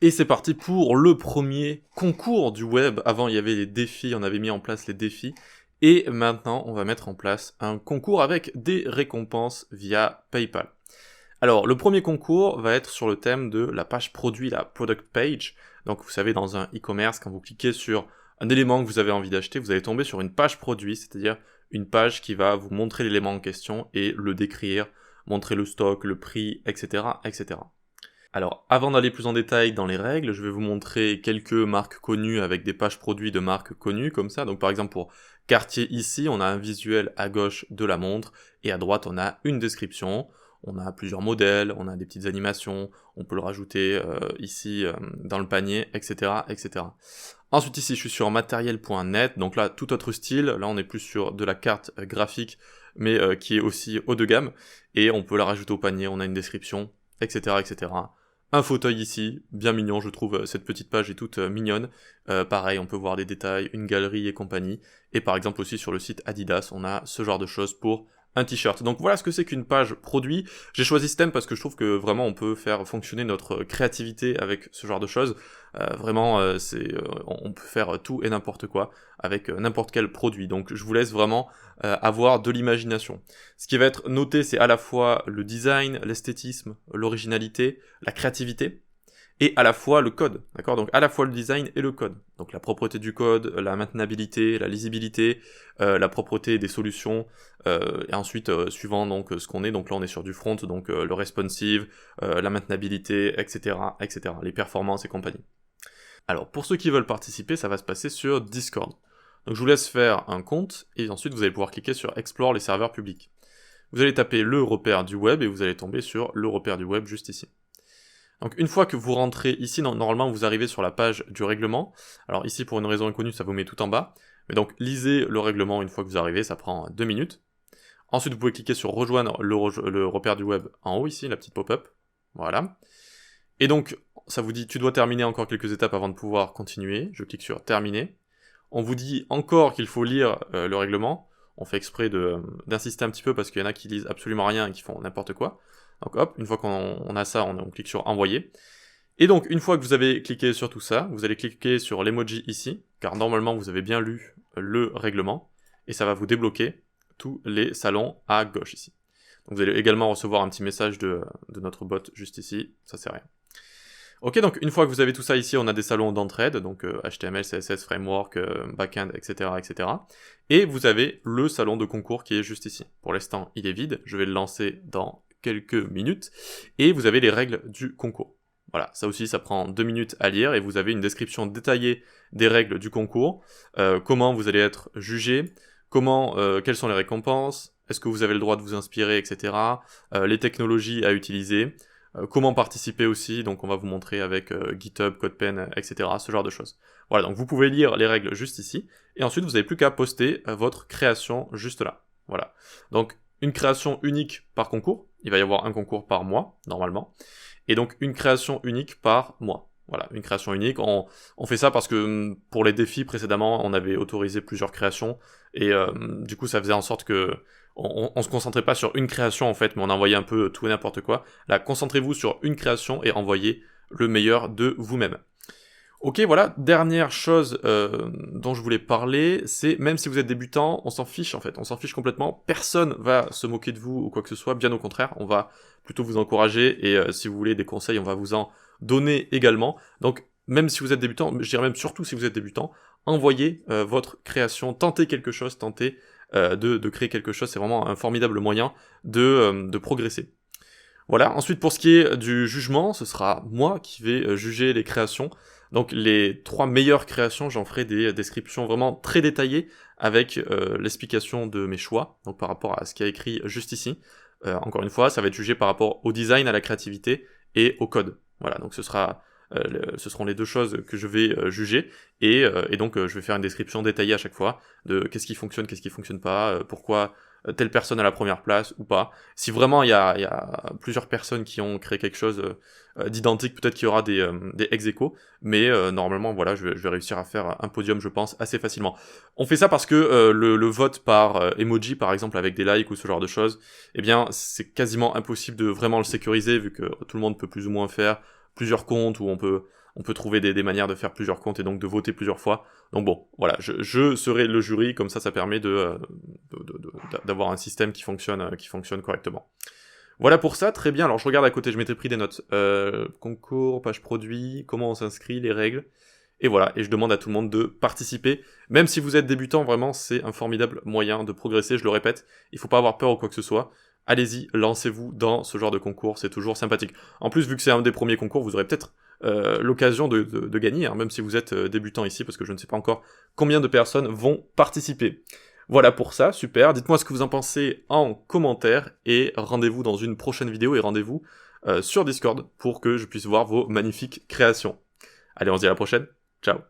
Et c'est parti pour le premier concours du web. Avant, il y avait les défis, on avait mis en place les défis. Et maintenant, on va mettre en place un concours avec des récompenses via PayPal. Alors, le premier concours va être sur le thème de la page produit, la product page. Donc, vous savez, dans un e-commerce, quand vous cliquez sur un élément que vous avez envie d'acheter, vous allez tomber sur une page produit, c'est-à-dire une page qui va vous montrer l'élément en question et le décrire, montrer le stock, le prix, etc., etc. Alors, avant d'aller plus en détail dans les règles, je vais vous montrer quelques marques connues avec des pages produits de marques connues, comme ça. Donc, par exemple, pour Cartier ici, on a un visuel à gauche de la montre, et à droite, on a une description. On a plusieurs modèles, on a des petites animations, on peut le rajouter ici dans le panier, etc., etc. Ensuite ici, je suis sur matériel.net, donc là, tout autre style. Là, on est plus sur de la carte graphique, mais qui est aussi haut de gamme, et on peut la rajouter au panier, on a une description, etc., etc. Un fauteuil ici, bien mignon, je trouve cette petite page est toute mignonne. Pareil, on peut voir des détails, une galerie et compagnie. Et par exemple aussi sur le site Adidas, on a ce genre de choses pour un t-shirt. Donc voilà ce que c'est qu'une page produit. J'ai choisi ce thème parce que je trouve que vraiment on peut faire fonctionner notre créativité avec ce genre de choses. On peut faire tout et n'importe quoi avec n'importe quel produit. Donc je vous laisse vraiment avoir de l'imagination. Ce qui va être noté, c'est à la fois le design, l'esthétisme, l'originalité, la créativité, et à la fois le code, d'accord? Donc à la fois le design et le code. Donc la propreté du code, la maintenabilité, la lisibilité, la propreté des solutions, et ensuite suivant donc ce qu'on est, donc là on est sur du front, donc le responsive, la maintenabilité, etc., etc., les performances et compagnie. Alors pour ceux qui veulent participer, ça va se passer sur Discord. Donc je vous laisse faire un compte, et ensuite vous allez pouvoir cliquer sur Explore les serveurs publics. Vous allez taper le repère du web, et vous allez tomber sur le repère du web juste ici. Donc une fois que vous rentrez ici, normalement vous arrivez sur la page du règlement. Alors ici pour une raison inconnue ça vous met tout en bas. Mais donc lisez le règlement une fois que vous arrivez, ça prend 2 minutes. Ensuite vous pouvez cliquer sur rejoindre le repère du web en haut ici, la petite pop-up. Voilà. Et donc ça vous dit tu dois terminer encore quelques étapes avant de pouvoir continuer. Je clique sur terminer. On vous dit encore qu'il faut lire le règlement. On fait exprès d'insister un petit peu parce qu'il y en a qui lisent absolument rien et qui font n'importe quoi. Donc hop, une fois qu'on a ça, on clique sur envoyer. Et donc une fois que vous avez cliqué sur tout ça, vous allez cliquer sur l'emoji ici, car normalement vous avez bien lu le règlement, et ça va vous débloquer tous les salons à gauche ici. Donc vous allez également recevoir un petit message de notre bot juste ici, ça sert à rien. Ok, donc une fois que vous avez tout ça ici, on a des salons d'entraide, donc HTML, CSS, Framework, Backend, etc., etc. Et vous avez le salon de concours qui est juste ici. Pour l'instant, il est vide, je vais le lancer dans quelques minutes, et vous avez les règles du concours. Voilà, ça aussi ça prend 2 minutes à lire, et vous avez une description détaillée des règles du concours, comment vous allez être jugé, quelles sont les récompenses, est-ce que vous avez le droit de vous inspirer, etc., les technologies à utiliser, comment participer aussi, donc on va vous montrer avec GitHub, CodePen, etc., ce genre de choses. Voilà, donc vous pouvez lire les règles juste ici, et ensuite vous n'avez plus qu'à poster votre création juste là. Voilà, donc une création unique par concours, il va y avoir un concours par mois, normalement, et donc une création unique par mois. Voilà, une création unique, on fait ça parce que pour les défis précédemment, on avait autorisé plusieurs créations, et du coup ça faisait en sorte que on se concentrait pas sur une création en fait, mais on envoyait un peu tout et n'importe quoi. Là, concentrez-vous sur une création et envoyez le meilleur de vous-même. Ok, voilà, dernière chose dont je voulais parler, c'est même si vous êtes débutant, on s'en fiche en fait, on s'en fiche complètement, personne va se moquer de vous ou quoi que ce soit, bien au contraire, on va plutôt vous encourager, et si vous voulez des conseils, on va vous en donner également. Donc même si vous êtes débutant, je dirais même surtout si vous êtes débutant, envoyez votre création, tentez quelque chose, tentez de créer quelque chose, c'est vraiment un formidable moyen de progresser. Voilà, ensuite pour ce qui est du jugement, ce sera moi qui vais juger les créations. Donc les 3 meilleures créations, j'en ferai des descriptions vraiment très détaillées avec l'explication de mes choix, donc par rapport à ce qui est écrit juste ici. Encore une fois, ça va être jugé par rapport au design, à la créativité et au code. Voilà, donc ce seront les 2 choses que je vais juger, et donc je vais faire une description détaillée à chaque fois de qu'est-ce qui fonctionne pas, pourquoi telle personne à la première place ou pas. Si vraiment il y a plusieurs personnes qui ont créé quelque chose d'identique, peut-être qu'il y aura des ex-aequo, mais normalement voilà, je vais réussir à faire un podium, je pense, assez facilement. On fait ça parce que le vote par emoji, par exemple, avec des likes ou ce genre de choses, eh bien c'est quasiment impossible de vraiment le sécuriser, vu que tout le monde peut plus ou moins faire plusieurs comptes, où on peut On peut trouver des manières de faire plusieurs comptes et donc de voter plusieurs fois. Donc bon, voilà, je serai le jury, comme ça permet d'avoir un système qui fonctionne correctement. Voilà pour ça, très bien. Alors je regarde à côté, je m'étais pris des notes. Concours, page produit, comment on s'inscrit, les règles. Et voilà, et je demande à tout le monde de participer. Même si vous êtes débutant, vraiment, c'est un formidable moyen de progresser, je le répète. Il faut pas avoir peur ou quoi que ce soit. Allez-y, lancez-vous dans ce genre de concours, c'est toujours sympathique. En plus, vu que c'est un des premiers concours, vous aurez peut-être l'occasion de gagner, hein, même si vous êtes débutant ici, parce que je ne sais pas encore combien de personnes vont participer. Voilà pour ça, super. Dites-moi ce que vous en pensez en commentaire, et rendez-vous dans une prochaine vidéo, et rendez-vous sur Discord pour que je puisse voir vos magnifiques créations. Allez, on se dit à la prochaine. Ciao.